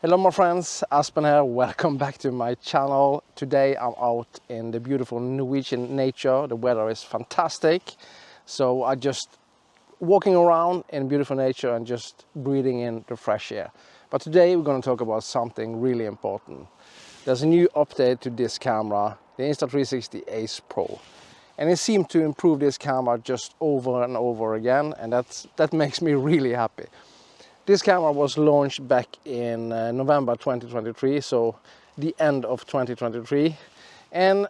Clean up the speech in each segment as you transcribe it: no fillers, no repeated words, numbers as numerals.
Hello my friends, Aspen here, welcome back to my channel. Today I'm out in the beautiful Norwegian nature. The weather is fantastic. So I just walking around in beautiful nature and just breathing in the fresh air. But today we're going to talk about something really important. There's a new update to this camera, the Insta360 Ace Pro. And it seemed to improve this camera just over and over again, and that makes me really happy. This camera was launched back in November 2023, so the end of 2023. And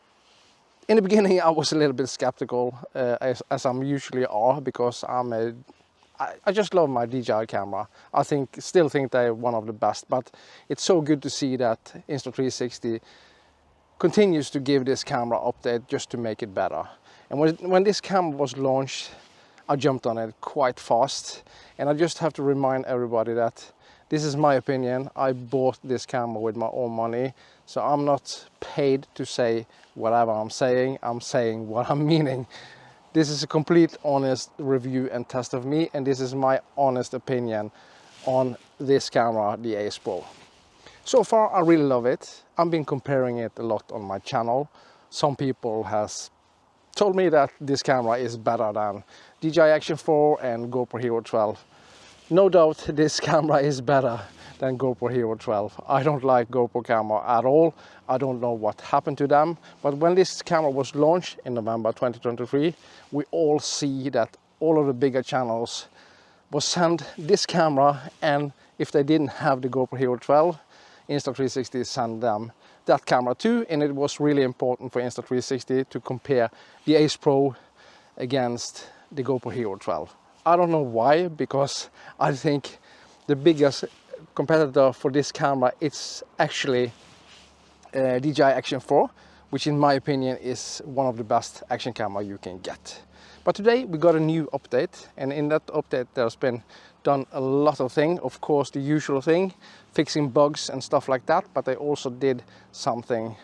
in the beginning I was a little bit skeptical, as I'm usually are, because I just love my DJI camera. I still think they're one of the best, but it's so good to see that Insta360 continues to give this camera update just to make it better. And when this camera was launched, I jumped on it quite fast, and I just have to remind everybody that this is my opinion. I bought this camera with my own money, so I'm not paid to say whatever I'm saying what I'm meaning. This is a complete honest review and test of me, and this is my honest opinion on this camera, the Ace Pro. So far I really love it. I've been comparing it a lot on my channel. Some people has told me that this camera is better than Dji Action 4 and GoPro Hero 12. No doubt this camera is better than GoPro Hero 12. I don't like GoPro camera at all. I don't know what happened to them. But when this camera was launched in November 2023, we all see that all of the bigger channels was sent this camera, and if they didn't have the GoPro Hero 12, Insta360 sent them that camera too, and it was really important for Insta360 to compare the Ace Pro against the GoPro Hero 12. I don't know why, because I think the biggest competitor for this camera it's actually Dji Action 4, which in my opinion is one of the best action camera you can get. But today we got a new update, and in that update there's been done a lot of things. Of course, the usual thing, fixing bugs and stuff like that, but they also did something,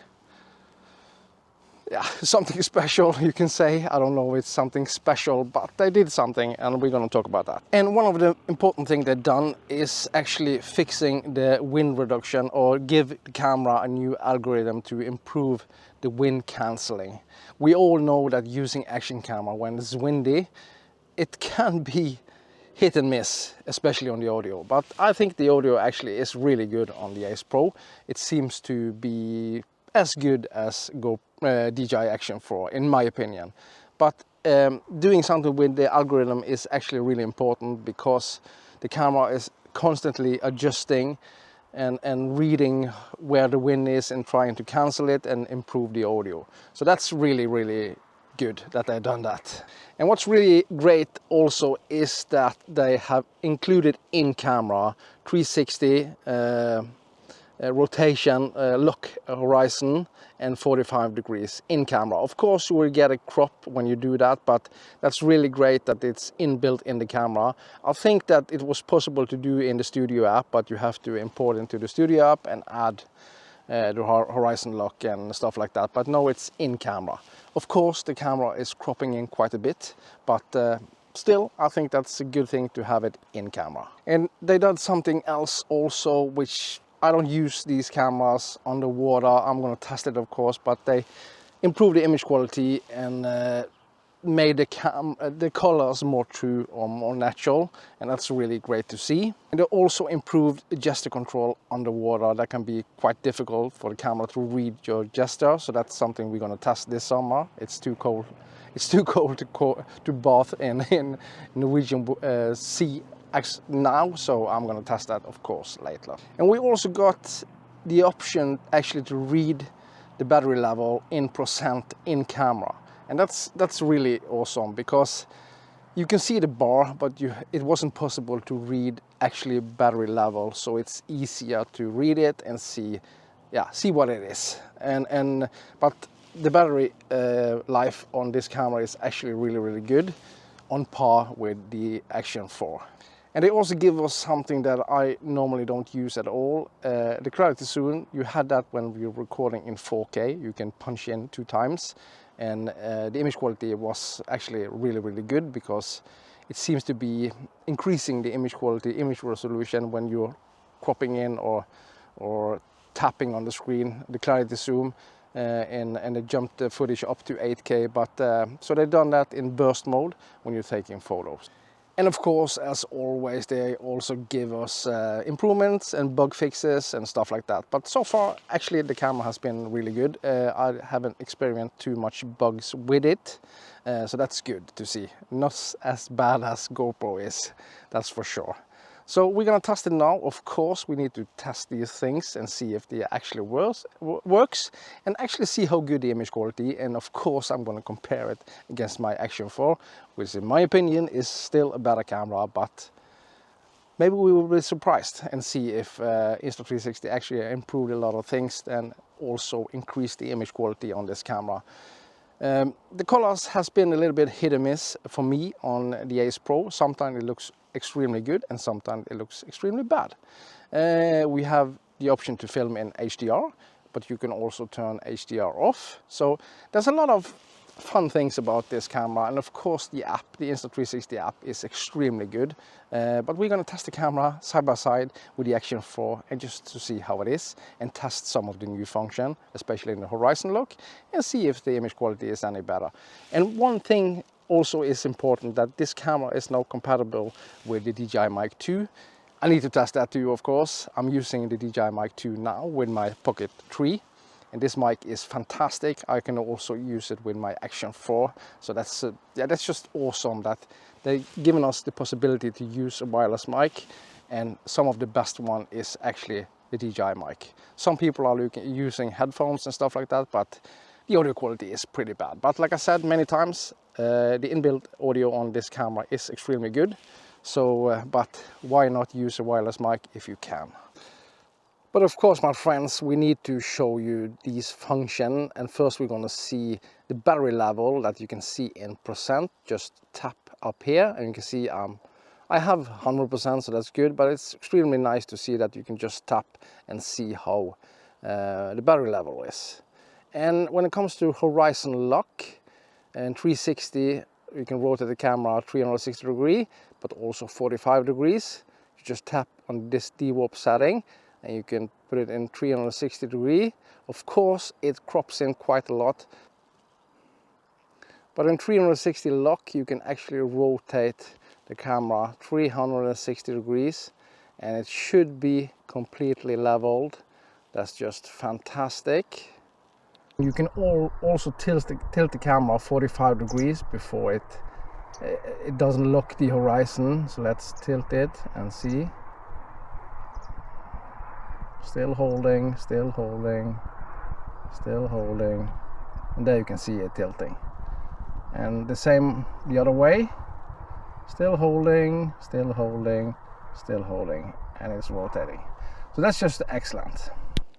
something special, you can say. I don't know if it's something special, but they did something, and we're going to talk about that. And one of the important things they've done is actually fixing the wind reduction, or give the camera a new algorithm to improve the wind cancelling. We all know that using action camera when it's windy, it can be hit and miss, especially on the audio. But I think the audio actually is really good on the Ace Pro. It seems to be as good as Dji Action 4, in my opinion. But doing something with the algorithm is actually really important, because the camera is constantly adjusting and reading where the wind is and trying to cancel it and improve the audio. So that's really, really good that they've done that. And what's really great also is that they have included in camera 360 rotation, lock horizon, and 45 degrees in camera. Of course you will get a crop when you do that, but that's really great that it's inbuilt in the camera. I think that it was possible to do in the studio app, but you have to import into the studio app and add the horizon lock and stuff like that. But no, it's in camera. Of course the camera is cropping in quite a bit, but still I think that's a good thing to have it in camera. And they did something else also, which I don't use these cameras underwater. I'm going to test it, of course, but they improved the image quality and made the colors more true or more natural, and that's really great to see. And they also improved gesture control underwater. That can be quite difficult for the camera to read your gesture, so that's something we're going to test this summer. It's too cold. It's too cold to bath in Norwegian sea now, so I'm going to test that, of course, later. And we also got the option actually to read the battery level in percent in camera, and that's really awesome, because you can see the bar, but it wasn't possible to read actually battery level, so it's easier to read it and see what it is. But the battery life on this camera is actually really, really good, on par with the Action 4. And they also give us something that I normally don't use at all. The clarity zoom, you had that when you're recording in 4K. You can punch in 2 times. And the image quality was actually really, really good, because it seems to be increasing the image quality, image resolution when you're cropping in or or tapping on the screen, the clarity zoom, and they jumped the footage up to 8K. But so they've done that in burst mode when you're taking photos. And of course, as always, they also give us improvements and bug fixes and stuff like that. But so far, actually, the camera has been really good. I haven't experienced too much bugs with it, so that's good to see. Not as bad as GoPro is, that's for sure. So we're gonna test it now. Of course, we need to test these things and see if they actually works and actually see how good the image quality. And of course, I'm gonna compare it against my Action 4, which in my opinion is still a better camera, but maybe we will be surprised and see if Insta360 actually improved a lot of things and also increased the image quality on this camera. The colors has been a little bit hit and miss for me on the Ace Pro. Sometimes it looks extremely good and sometimes it looks extremely bad. We have the option to film in HDR, but you can also turn HDR off. So there's a lot of fun things about this camera, and of course the app, the Insta360 app, is extremely good. But we're going to test the camera side by side with the Action 4 and just to see how it is and test some of the new function, especially in the horizon lock, and see if the image quality is any better. And one thing also is important, that this camera is now compatible with the Dji Mic 2. I need to test that too, of course. I'm using the Dji Mic 2 now with my Pocket 3. And this mic is fantastic. I can also use it with my Action 4. So that's that's just awesome that they've given us the possibility to use a wireless mic. And some of the best one is actually the Dji Mic. Some people are using headphones and stuff like that, but the audio quality is pretty bad. But like I said many times, the inbuilt audio on this camera is extremely good. So, but why not use a wireless mic if you can? But of course, my friends, we need to show you these functions. And first we're going to see the battery level that you can see in percent. Just tap up here and you can see I have 100%, so that's good. But it's extremely nice to see that you can just tap and see how the battery level is. And when it comes to horizon lock and 360, you can rotate the camera 360 degrees, but also 45 degrees. You just tap on this dewarp setting and you can put it in 360 degrees. Of course, it crops in quite a lot. But in 360 lock, you can actually rotate the camera 360 degrees and it should be completely leveled. That's just fantastic. You can also tilt the camera 45 degrees before it doesn't lock the horizon. So let's tilt it and see. Still holding, still holding, still holding, and there you can see it tilting. And the same the other way. Still holding, still holding, still holding, and it's rotating. So that's just excellent.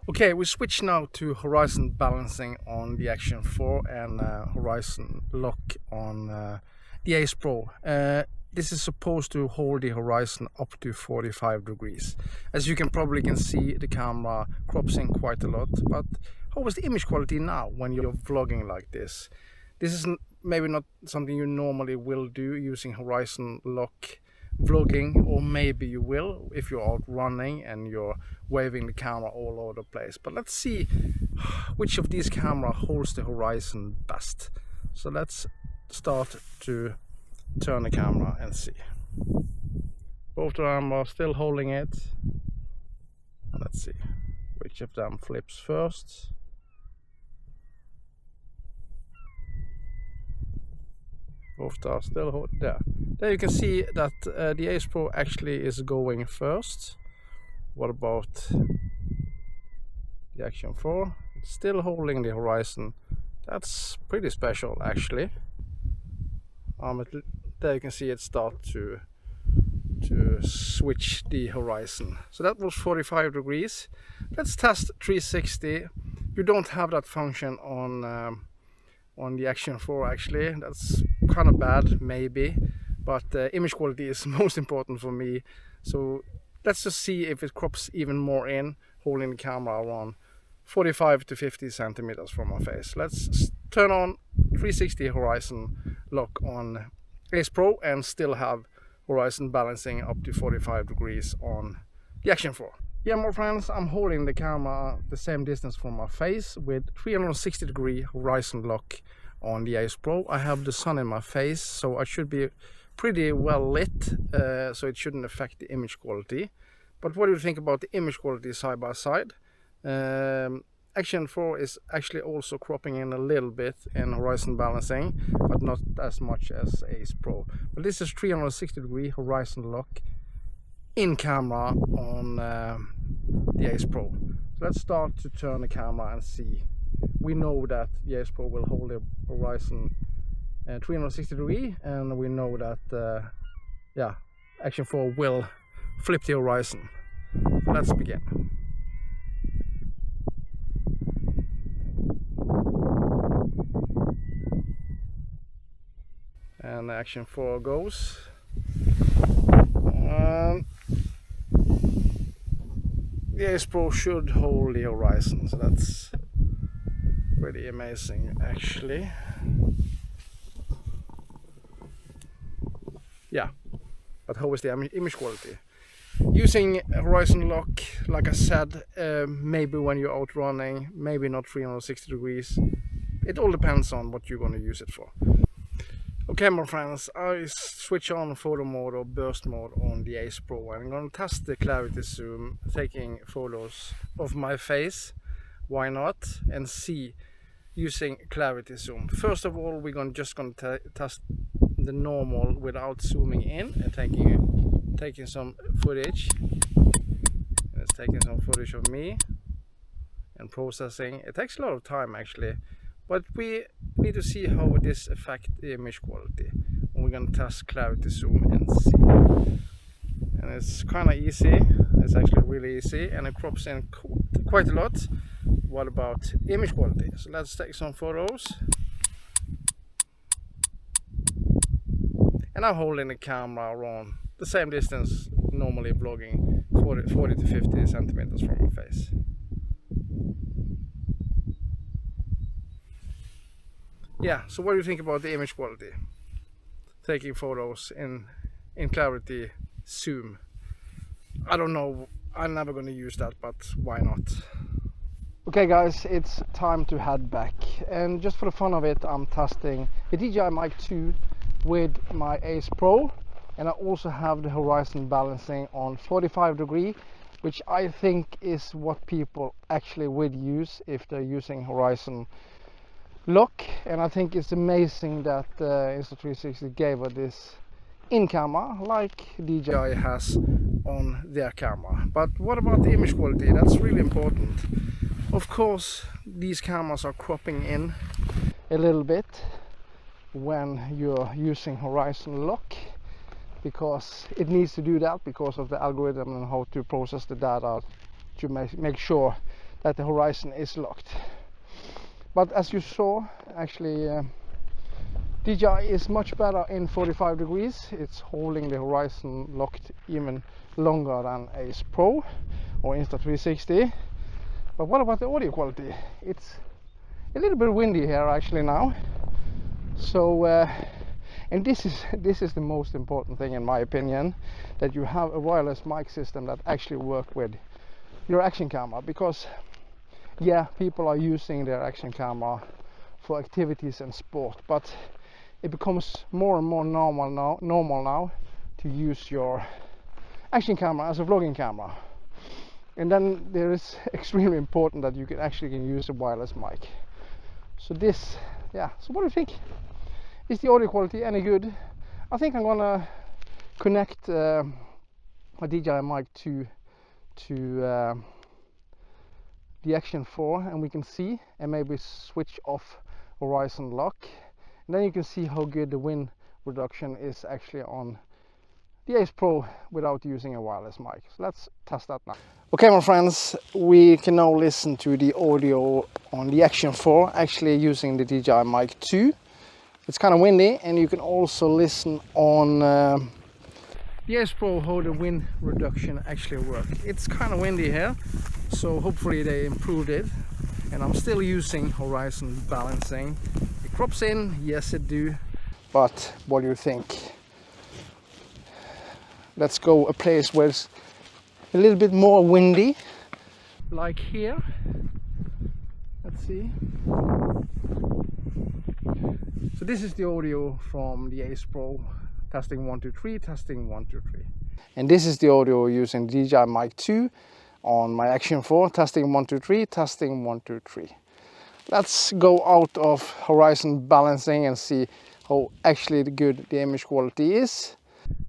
Okay, we switch now to horizon balancing on the Action 4 and horizon lock on the Ace Pro. This is supposed to hold the horizon up to 45 degrees. As you probably can see, the camera crops in quite a lot. But how is the image quality now when you're vlogging like this? This is maybe not something you normally will do using horizon lock vlogging, or maybe you will if you're out running and you're waving the camera all over the place. But let's see which of these cameras holds the horizon best. So let's start to turn the camera and see. Both of them are still holding it. Let's see which of them flips first. Both are still holding there. There you can see that the Ace Pro actually is going first. What about the Action 4? It's still holding the horizon. That's pretty special actually. There you can see it start to switch the horizon. So that was 45 degrees. Let's test 360. You don't have that function on the Action 4 actually. That's kind of bad maybe, but image quality is most important for me. So let's just see if it crops even more in, holding the camera around 45 to 50 centimeters from my face. Let's turn on 360 horizon lock on Ace Pro and still have horizon balancing up to 45 degrees on the Action 4. Yeah, my friends, I'm holding the camera the same distance from my face with 360-degree horizon lock on the Ace Pro. I have the sun in my face, so I should be pretty well lit, so it shouldn't affect the image quality. But what do you think about the image quality side by side? Action 4 is actually also cropping in a little bit in horizon balancing, but not as much as Ace Pro. But this is 360-degree horizon lock in camera on the Ace Pro. So let's start to turn the camera and see. We know that the Ace Pro will hold the horizon 360-degree, and we know that yeah, Action 4 will flip the horizon. So let's begin. And Action 4 goes. The Ace Pro should hold the horizon, so that's pretty amazing actually. Yeah, but how is the image quality? Using horizon lock, like I said, maybe when you're out running, maybe not 360 degrees. It all depends on what you're going to use it for. Okay, my friends, I switch on photo mode or burst mode on the Ace Pro. I'm going to test the clarity zoom, taking photos of my face, why not, and see using clarity zoom. First of all, we're just going to test the normal without zooming in and taking some footage. It's taking some footage of me and processing. It takes a lot of time actually, but we need to see how this affects the image quality. And we're going to test clarity zoom and see. And it's kind of easy. It's actually really easy, and it crops in quite a lot. What about image quality? So let's take some photos. And I'm holding the camera around the same distance normally vlogging, 40 to 50 centimeters from my face. Yeah, so what do you think about the image quality? Taking photos in clarity zoom. I don't know, I'm never going to use that, but why not? Okay guys, it's time to head back, and just for the fun of it, I'm testing the Dji Mic 2 with my Ace Pro, and I also have the horizon balancing on 45 degree, which I think is what people actually would use if they're using horizon lock. And I think it's amazing that Insta360 gave us this in camera like DJI has on their camera. But what about the image quality? That's really important. Of course, these cameras are cropping in a little bit when you're using horizon lock, because it needs to do that because of the algorithm and how to process the data to make sure that the horizon is locked. But as you saw, actually DJI is much better in 45 degrees. It's holding the horizon locked even longer than Ace Pro or Insta360. But what about the audio quality? It's a little bit windy here actually now. So and this is the most important thing in my opinion, that you have a wireless mic system that actually works with your action camera. Because yeah, people are using their action camera for activities and sport, but it becomes more and more normal now to use your action camera as a vlogging camera. And then there is extremely important that you can actually use a wireless mic. So this, yeah, so what do you think? Is the audio quality any good? I think I'm gonna connect my Dji Mic to the Action 4, and we can see, and maybe switch off horizon lock, and then you can see how good the wind reduction is actually on the Ace Pro without using a wireless mic. So let's test that now. Okay my friends, we can now listen to the audio on the Action 4 actually using the Dji Mic 2. It's kind of windy, and you can also listen on the Ace Pro how the wind reduction actually works. It's kind of windy here, so hopefully they improved it. And I'm still using horizon balancing. It crops in, yes it do. But what do you think? Let's go a place where it's a little bit more windy, like here. Let's see. So this is the audio from the Ace Pro. Testing 1 2 3, testing 1 2 3. And this is the audio using Dji Mic 2 on my Action 4. Testing 1 2 3, testing 1 2 3. Let's go out of horizon balancing and see how actually good the image quality is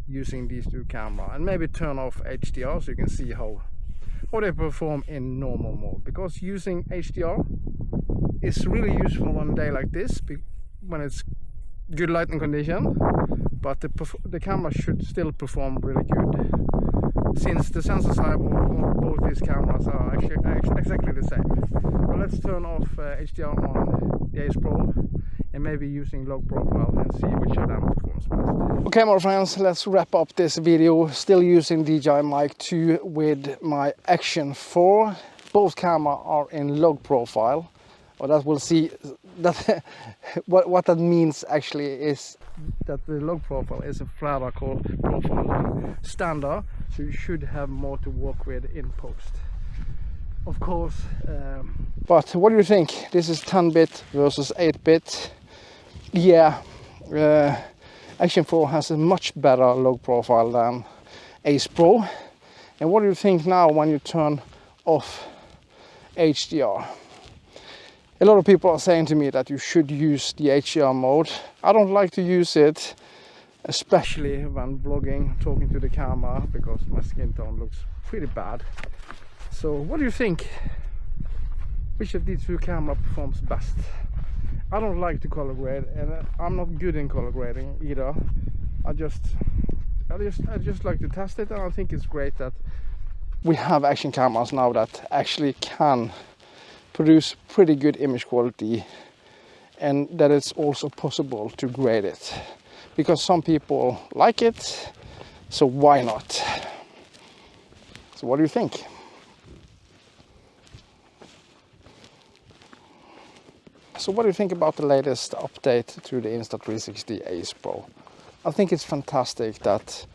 using these two cameras, and maybe turn off HDR so you can see how they perform in normal mode, because using HDR is really useful on a day like this when it's good lighting condition, but the camera should still perform really good, since the sensors I have on both these cameras are actually exactly the same. But let's turn off HDR on the Ace Pro and maybe using log profile and see which of them performs best. Okay, my friends, let's wrap up this video. Still using Dji Mic 2 with my Action 4. Both cameras are in log profile. Or that we'll see that what that means actually is that the log profile is a flatter profile than standard, so you should have more to work with in post, of course. But what do you think? This is 10-bit versus 8-bit. Yeah, Action 4 has a much better log profile than Ace Pro. And what do you think now when you turn off HDR? A lot of people are saying to me that you should use the HDR mode. I don't like to use it, especially when vlogging, talking to the camera, because my skin tone looks pretty bad. So what do you think? Which of these two cameras performs best? I don't like to color grade, and I'm not good in color grading either. I just like to test it, and I think it's great that we have action cameras now that actually can produce pretty good image quality, and that it's also possible to grade it, because some people like it, so why not? So what do you think? So what do you think about the latest update to the Insta360 Ace Pro? I think it's fantastic that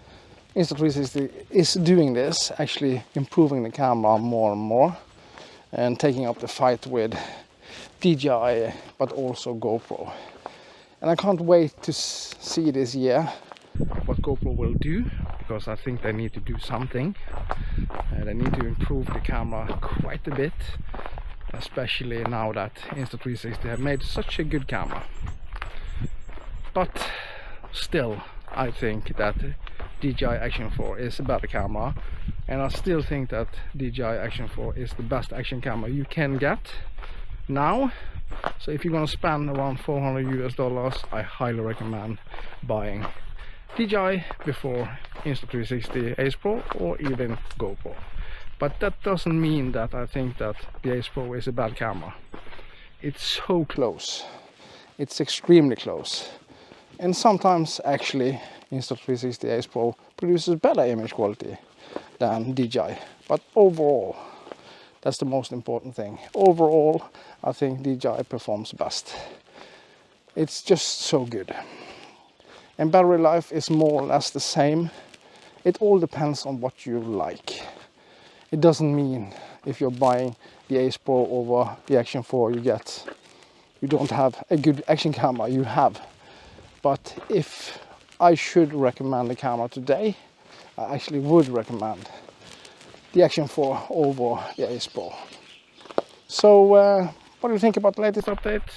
Insta360 is doing this, actually improving the camera more and more, and taking up the fight with DJI, but also GoPro. And I can't wait to see this year what GoPro will do, because I think they need to do something. They need to improve the camera quite a bit, especially now that Insta360 have made such a good camera. But still, I think that Dji Action 4 is a better camera, and I still think that Dji Action 4 is the best action camera you can get now. So if you're gonna spend around $400 US, I highly recommend buying Dji before Insta360 Ace Pro or even GoPro. But that doesn't mean that I think that the Ace Pro is a bad camera. It's so close. It's extremely close. And sometimes actually Insta360 Ace Pro produces better image quality than Dji. But overall, that's the most important thing. Overall, I think Dji performs best. It's just so good. And battery life is more or less the same. It all depends on what you like. It doesn't mean if you're buying the Ace Pro over the Action 4 you don't have a good action camera. You have. But if I should recommend the camera today, I actually would recommend the Action 4 over the Ace Pro. So what do you think about the latest update?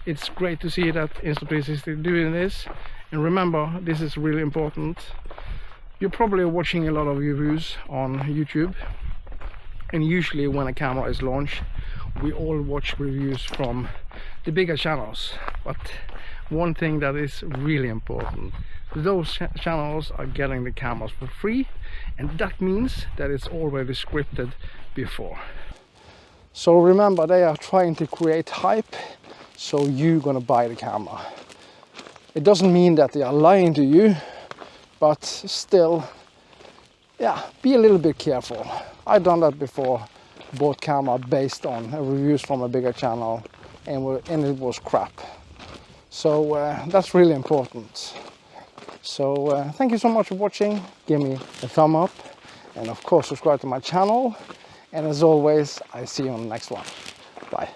It's great to see that Insta360 is doing this. And remember, this is really important. You're probably watching a lot of reviews on YouTube, and usually when a camera is launched, we all watch reviews from the bigger channels. But one thing that is really important, those channels are getting the cameras for free, and that means that it's already scripted before. So remember, they are trying to create hype, so you're gonna buy the camera. It doesn't mean that they are lying to you, but still, yeah, be a little bit careful. I've done that before, bought camera based on reviews from a bigger channel, and it was crap. So that's really important. So thank you so much for watching. Give me a thumb up and of course subscribe to my channel. And as always, I see you on the next one. Bye.